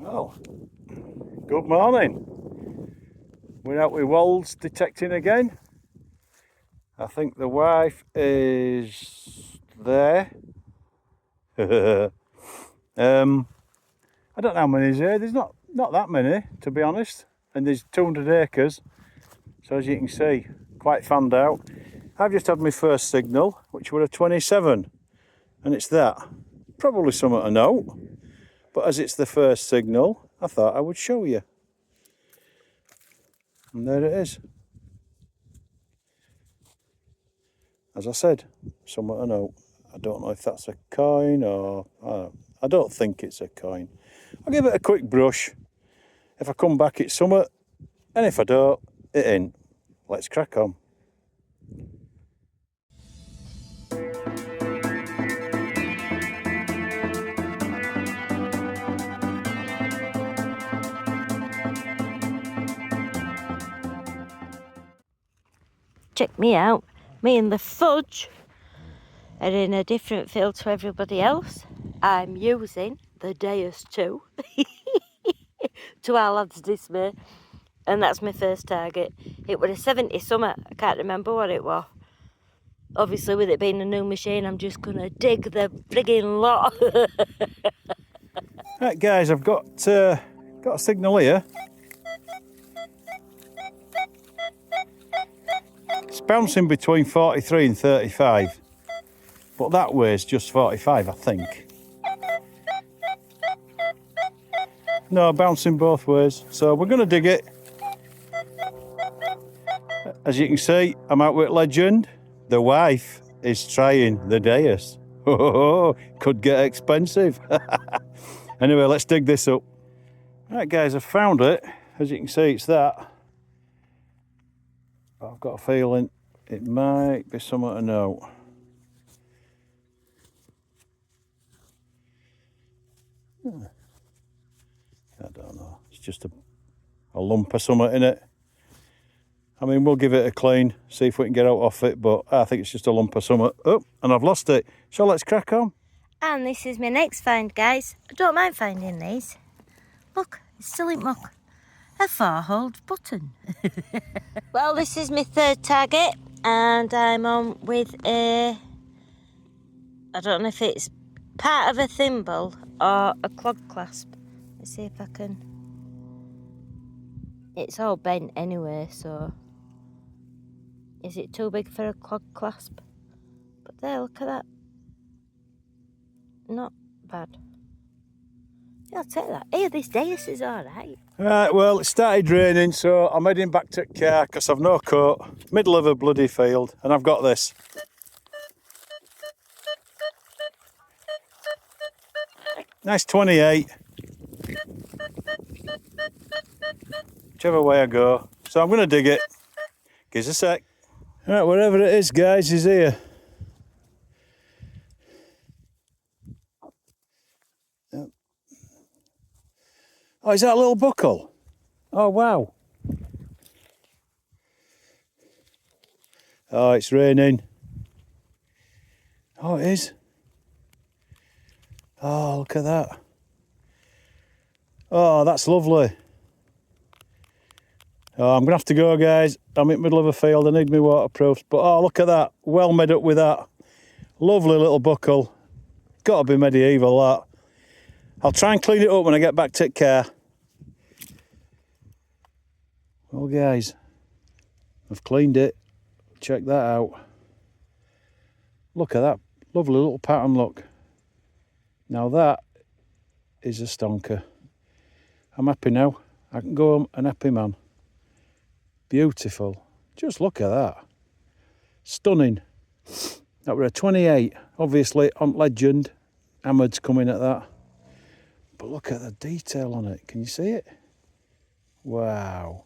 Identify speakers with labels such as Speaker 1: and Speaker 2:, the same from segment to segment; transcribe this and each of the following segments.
Speaker 1: Well, good morning. We're out with Wolds Detecting again. I think the wife is there. I don't know how many is there. There's not that many, to be honest. And there's 200 acres. So as you can see, quite fanned out. I've just had my first signal, which were a 27. And it's that. Probably something to note. But as it's the first signal, I thought I would show you. And there it is. As I said, somewhat to note. I don't know if that's a coin or... I don't think it's a coin. I'll give it a quick brush. If I come back, it's somewhat. And if I don't, it ain't. Let's crack on.
Speaker 2: Check me out. Me and the fudge are in a different field to everybody else. I'm using the Deus 2 to our lads' dismay, and that's my first target. It was a 70 something. I can't remember what it was. Obviously, with it being a new machine, I'm just gonna dig the frigging lot.
Speaker 1: Right, guys, I've got a signal here. It's bouncing between 43 and 35, but that way is just 45, I think. No, bouncing both ways. So we're going to dig it. As you can see, I'm out with Legend. The wife is trying the Deus. Oh, could get expensive. Anyway, let's dig this up. Right, guys, I've found it. As you can see, it's that. I've got a feeling it might be something to note. I don't know. It's just a lump of something in it. I mean, we'll give it a clean, see if we can get out off it, but I think it's just a lump of something. Oh, and I've lost it. So let's crack on.
Speaker 2: And this is my next find, guys. I don't mind finding these. Look, it's still in muck. A 4-holed button. Well, this is my third target, and I'm on with I don't know if it's part of a thimble or a clog clasp. Let's see if I can. It's all bent anyway, so is it too big for a clog clasp? But there, look at that. Not bad. Yeah, I'll take that. Hey, this Deus is all right.
Speaker 1: Right, well, it started raining, so I'm heading back to the car because I've no coat. Middle of a bloody field, and I've got this. Nice 28. Whichever way I go. So I'm going to dig it. Give us a sec. Right, wherever it is, guys, is here. Yep. Oh, is that a little buckle? Oh, wow. Oh, it's raining. Oh, it is. Oh, look at that. Oh, that's lovely. Oh, I'm going to have to go, guys. I'm in the middle of a field. I need my waterproofs. But, oh, look at that. Well made up with that. Lovely little buckle. Got to be medieval, that. I'll try and clean it up when I get back to the car. Well, guys, I've cleaned it. Check that out. Look at that. Lovely little pattern, look. Now that is a stonker. I'm happy now. I can go home an happy man. Beautiful. Just look at that. Stunning. That were a 28. Obviously on Legend. Hammered's coming at that. But look at the detail on it. Can you see it? Wow.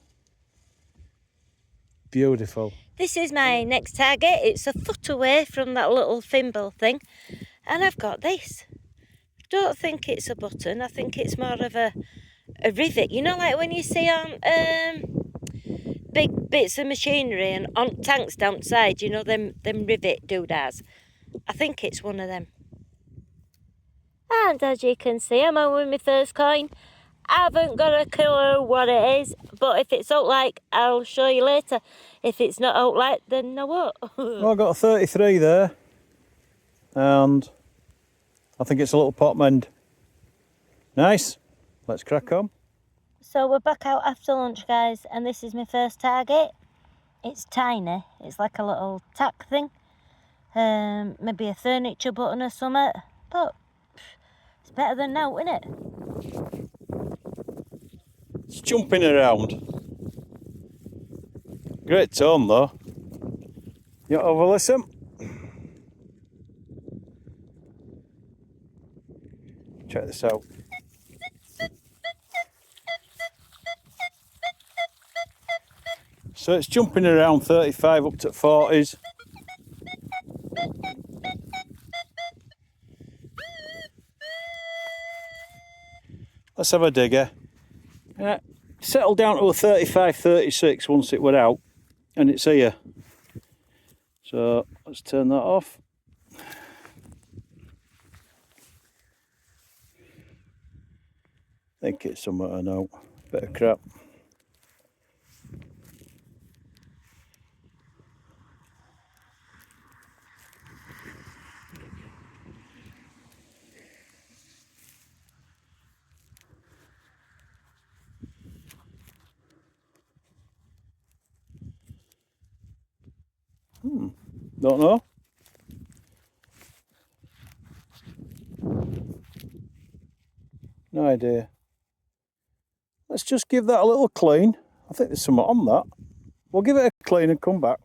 Speaker 1: Beautiful.
Speaker 2: This is my next target. It's a foot away from that little thimble thing. And I've got this. Don't think it's a button. I think it's more of a rivet. You know, like when you see on big bits of machinery and on tanks downside, you know, them rivet doodads. I think it's one of them. And as you can see, I'm on with my first coin. I haven't got a clue what it is, but if it's out like, I'll show you later. If it's not out like, then I won't.
Speaker 1: Well, I've got a 33 there, and I think it's a little pot mend. Nice. Let's crack on.
Speaker 2: So we're back out after lunch, guys, and this is my first target. It's tiny. It's like a little tack thing. Maybe a furniture button or something, but it's better than no, isn't it?
Speaker 1: It's jumping around. Great tone though. You want to have a listen? Check this out. So it's jumping around 35 up to 40s. Let's have a digger. Settled down to a 35, 36 once it went out, and it's here. So let's turn that off. I think it's something I know. Bit of crap. Don't know. No idea. Let's just give that a little clean. I think there's something on that. We'll give it a clean and come back.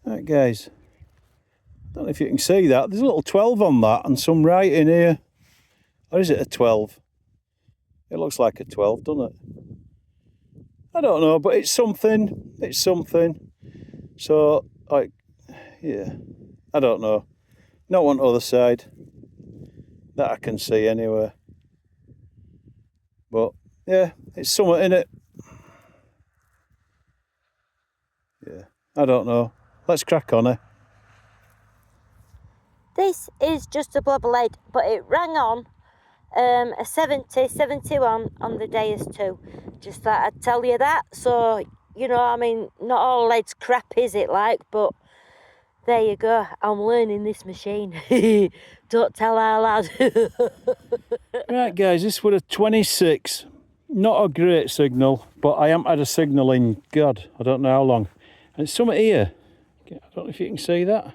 Speaker 1: Right, guys. Don't know if you can see that. There's a little 12 on that and some writing here. Or is it a 12? It looks like a 12, doesn't it? I don't know, but it's something. It's something. So, like, yeah. I don't know. Not on the other side. That I can see anyway. But, yeah, it's something in it. Yeah, I don't know. Let's crack on, eh?
Speaker 2: This is just a blobber lead, but it rang on a 70, 71 on the Deus 2. Just thought I'd tell you that. So, you know, I mean, not all lead's crap, is it, like? But there you go. I'm learning this machine. Don't tell our lad.
Speaker 1: Right, guys, this was a 26. Not a great signal, but I haven't had a signal in, God, I don't know how long. And it's something here. I don't know if you can see that.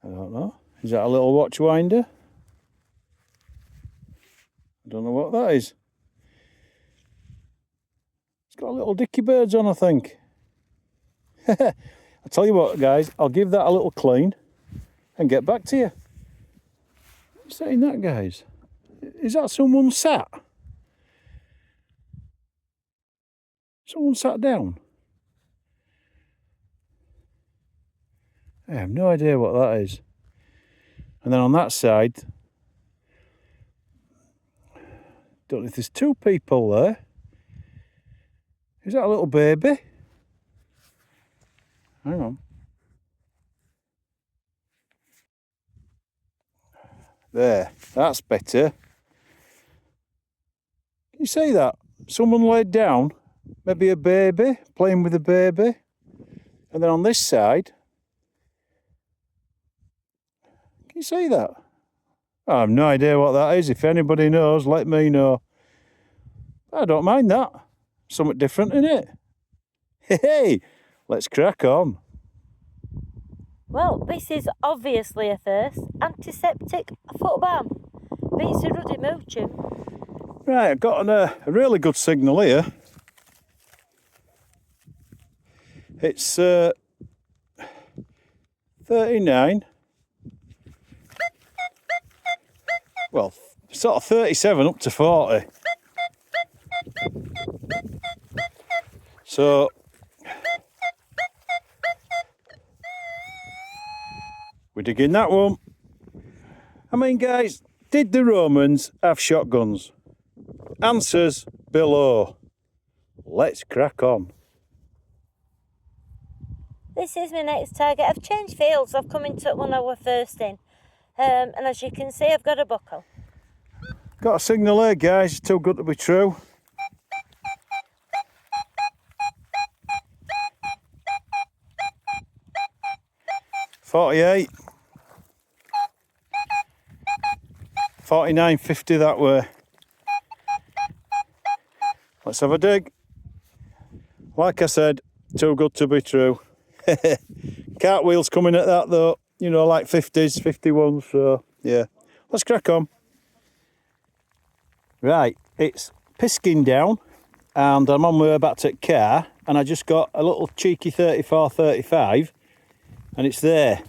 Speaker 1: I don't know. Is that a little watch winder? I don't know what that is. It's got little dicky birds on, I think. I'll tell you what, guys, I'll give that a little clean and get back to you. What's saying that, guys? Is that someone sat? Someone sat down? I have no idea what that is. And then on that side, don't know if there's two people there. Is that a little baby? Hang on. There, that's better. Can you see that? Someone laid down, maybe a baby, playing with a baby. And then on this side, can you see that? I have no idea what that is. If anybody knows, let me know. I don't mind that. Something different in it. Hey, let's crack on.
Speaker 2: Well, this is obviously a first. Antiseptic foot balm. Beats a ruddy mooching.
Speaker 1: Right, I've got a really good signal here. It's 39. Well, sort of 37 up to 40. So, we're digging that one. I mean, guys, did the Romans have shotguns? Answers below. Let's crack on.
Speaker 2: This is my next target. I've changed fields. I've come into one I were first in. And as you can see, I've got a buckle.
Speaker 1: Got a signal there, guys. It's too good to be true. $48. $49.50 that way. Let's have a dig. Like I said, too good to be true. Cartwheels coming at that though, you know, like 50s, 51s, so yeah. Let's crack on. Right, it's pisking down and I'm on my way back to the car and I just got a little cheeky 34-35 and it's there.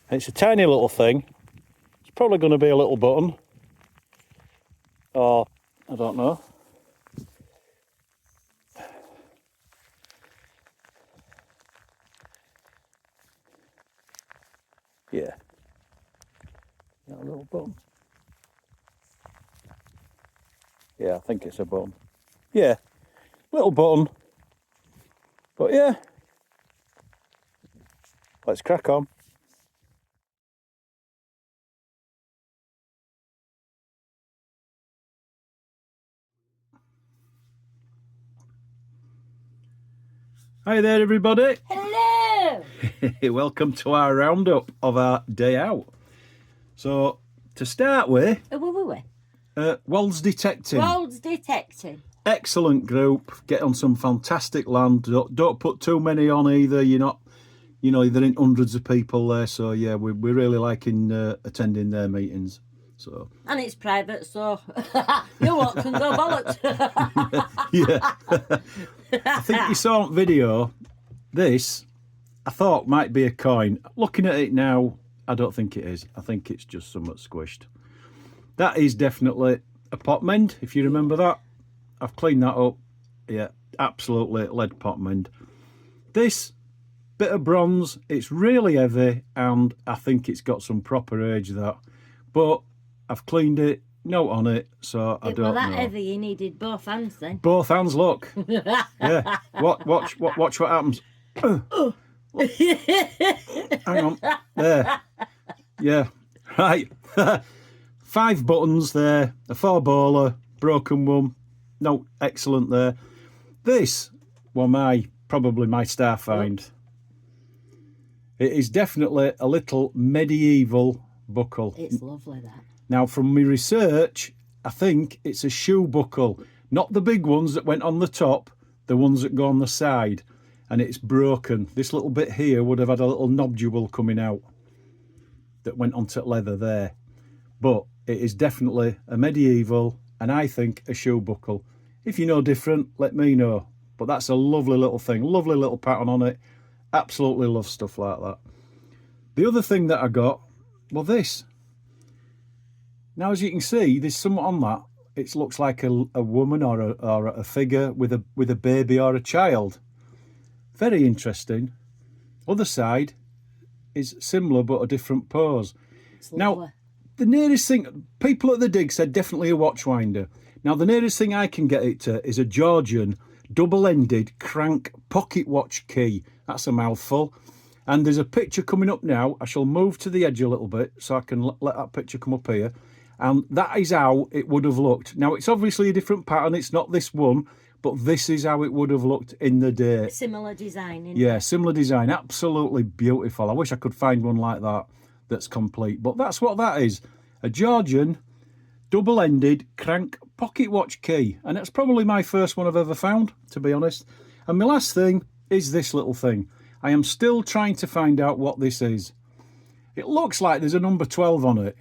Speaker 1: And it's a tiny little thing. It's probably going to be a little button. Or, I don't know. Yeah. Got a little button. Yeah, I think it's a button. Yeah, little button. But yeah, let's crack on. Hi there, everybody.
Speaker 2: Hello!
Speaker 1: Welcome to our roundup of our day out. So, to start with, Wolds Detecting.
Speaker 2: Wolds Detecting.
Speaker 1: Excellent group. Get on some fantastic land. Don't put too many on either. You're not, you know, there ain't hundreds of people there. So yeah, we're really liking attending their meetings. So.
Speaker 2: And it's private, so you lot can go bollocks.
Speaker 1: Yeah. I think you saw on video, this, I thought might be a coin. Looking at it now, I don't think it is. I think it's just somewhat squished. That is definitely a pot mend, if you remember that. I've cleaned that up. Yeah, absolutely lead pot mend. This bit of bronze, it's really heavy and I think it's got some proper age, that. But I've cleaned it, note on it, so I don't know.
Speaker 2: Well, that heavy, you needed both hands then.
Speaker 1: Both hands, look. Yeah. Watch what happens. Hang on. There. Yeah. Right. 5 buttons there. A 4-baller. Broken one. No, excellent there. This was probably my star find. It is definitely a little medieval buckle.
Speaker 2: It's lovely, that.
Speaker 1: Now, from my research, I think it's a shoe buckle. Not the big ones that went on the top, the ones that go on the side. And it's broken. This little bit here would have had a little nodule coming out that went onto leather there. But it is definitely a medieval, and I think a shoe buckle. If you know different, let me know. But that's a lovely little thing. Lovely little pattern on it. Absolutely love stuff like that. The other thing that I got, well, this. Now, as you can see, there's something on that. It looks like a woman or a figure with a baby or a child. Very interesting. Other side is similar but a different pose. Now, the nearest thing, people at the dig said definitely a watchwinder. Now, the nearest thing I can get it to is a Georgian double-ended crank pocket watch key. That's a mouthful. And there's a picture coming up now. I shall move to the edge a little bit so I can let that picture come up here. And that is how it would have looked. Now, it's obviously a different pattern. It's not this one, but this is how it would have looked in the day.
Speaker 2: Similar design, isn't
Speaker 1: Yeah, similar design. Absolutely beautiful. I wish I could find one like that that's complete. But that's what that is. A Georgian double-ended crank pocket watch key. And that's probably my first one I've ever found, to be honest. And my last thing is this little thing. I am still trying to find out what this is. It looks like there's a number 12 on it,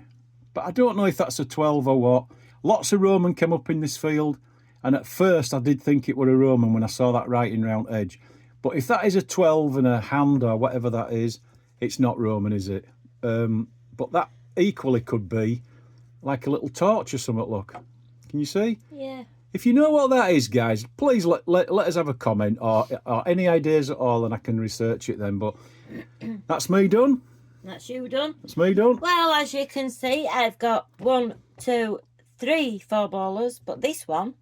Speaker 1: but I don't know if that's a 12 or what. Lots of Roman came up in this field, and at first I did think it were a Roman when I saw that writing round edge. But if that is a 12 and a hand or whatever that is, it's not Roman, is it? But that equally could be like a little torch or something, look. Can you see?
Speaker 2: Yeah.
Speaker 1: If you know what that is, guys, please let us have a comment or any ideas at all, and I can research it then. But that's me done.
Speaker 2: That's you done.
Speaker 1: That's me done.
Speaker 2: Well, as you can see, I've got 1, 2, 3 4-ballers, but this one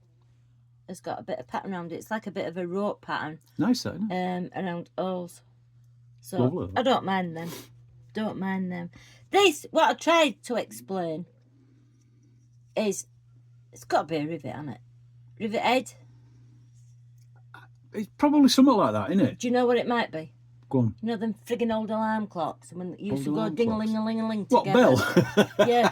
Speaker 2: has got a bit of pattern around it. It's like a bit of a rope pattern.
Speaker 1: Nice, isn't it?
Speaker 2: Around O's. So
Speaker 1: Lovely.
Speaker 2: I don't mind them. Don't mind them. This, what I tried to explain is, it's got to be a rivet, hasn't it? Rivet head.
Speaker 1: It's probably something like that, isn't it?
Speaker 2: Do you know what it might be?
Speaker 1: Go on.
Speaker 2: You know them friggin' old alarm clocks when you used to go
Speaker 1: alarm
Speaker 2: ding-a-ling-a-ling-a-ling
Speaker 1: What,
Speaker 2: together.
Speaker 1: bell?
Speaker 2: Yeah.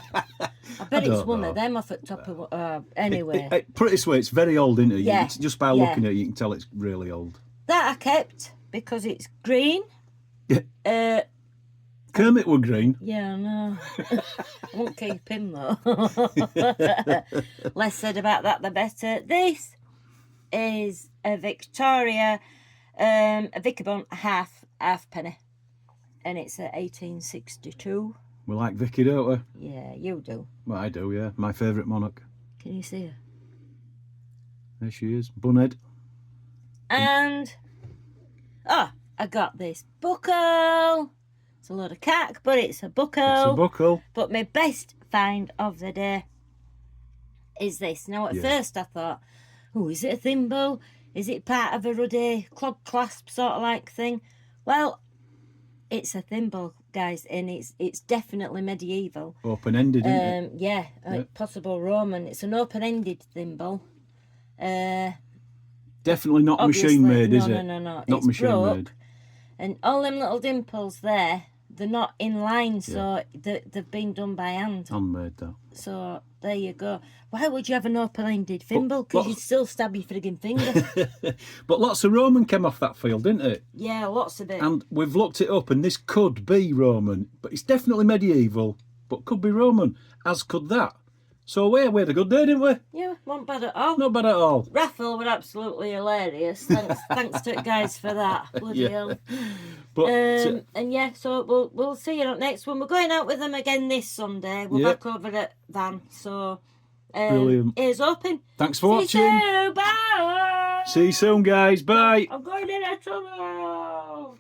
Speaker 2: I bet it's
Speaker 1: don't
Speaker 2: one
Speaker 1: know.
Speaker 2: of them off at top of... anyway.
Speaker 1: Put it this way, it's very old, isn't it?
Speaker 2: Yeah,
Speaker 1: Just by looking at it, you can tell it's really old.
Speaker 2: That I kept because it's green.
Speaker 1: Yeah. Kermit were green.
Speaker 2: Yeah, I know. I won't keep him though. Less said about that, the better. This is a Victoria, a Vicabon halfpenny, and it's a 1862.
Speaker 1: We like Vicky, don't we?
Speaker 2: Yeah, you do.
Speaker 1: Well, I do, yeah. My favourite monarch.
Speaker 2: Can you see her?
Speaker 1: There she is, bunhead.
Speaker 2: And I got this buckle. It's a load of cack, but it's a buckle.
Speaker 1: It's a buckle.
Speaker 2: But my best find of the day is this. Now, at first I thought, oh, is it a thimble? Is it part of a ruddy clog clasp sort of like thing? Well, it's a thimble, guys, and it's definitely medieval.
Speaker 1: Open-ended, isn't it?
Speaker 2: Yeah, possible Roman. It's an open-ended thimble.
Speaker 1: Definitely not machine-made, is it?
Speaker 2: No.
Speaker 1: Not
Speaker 2: It's
Speaker 1: machine-made.
Speaker 2: broke, and all them little dimples there, they're not in line, so they've been done by hand.
Speaker 1: Handmade, though.
Speaker 2: So there you go. Why would you have an open-ended thimble? Because you'd still stab your frigging finger.
Speaker 1: But lots of Roman came off that field, didn't it?
Speaker 2: Yeah, lots of it.
Speaker 1: And we've looked it up, and this could be Roman, but it's definitely medieval, but could be Roman, as could that. So we had a good day, didn't we?
Speaker 2: Yeah, not bad at all.
Speaker 1: Not bad at all.
Speaker 2: Raffle were absolutely hilarious. Thanks to it, guys, for that. Bloody hell.
Speaker 1: But
Speaker 2: and yeah, so we'll see you on next one. We're going out with them again this Sunday. We're back over at Van, so
Speaker 1: brilliant.
Speaker 2: ears open.
Speaker 1: Thanks for watching.
Speaker 2: See you soon. Bye.
Speaker 1: See you soon, guys. Bye.
Speaker 2: I'm going in a tunnel.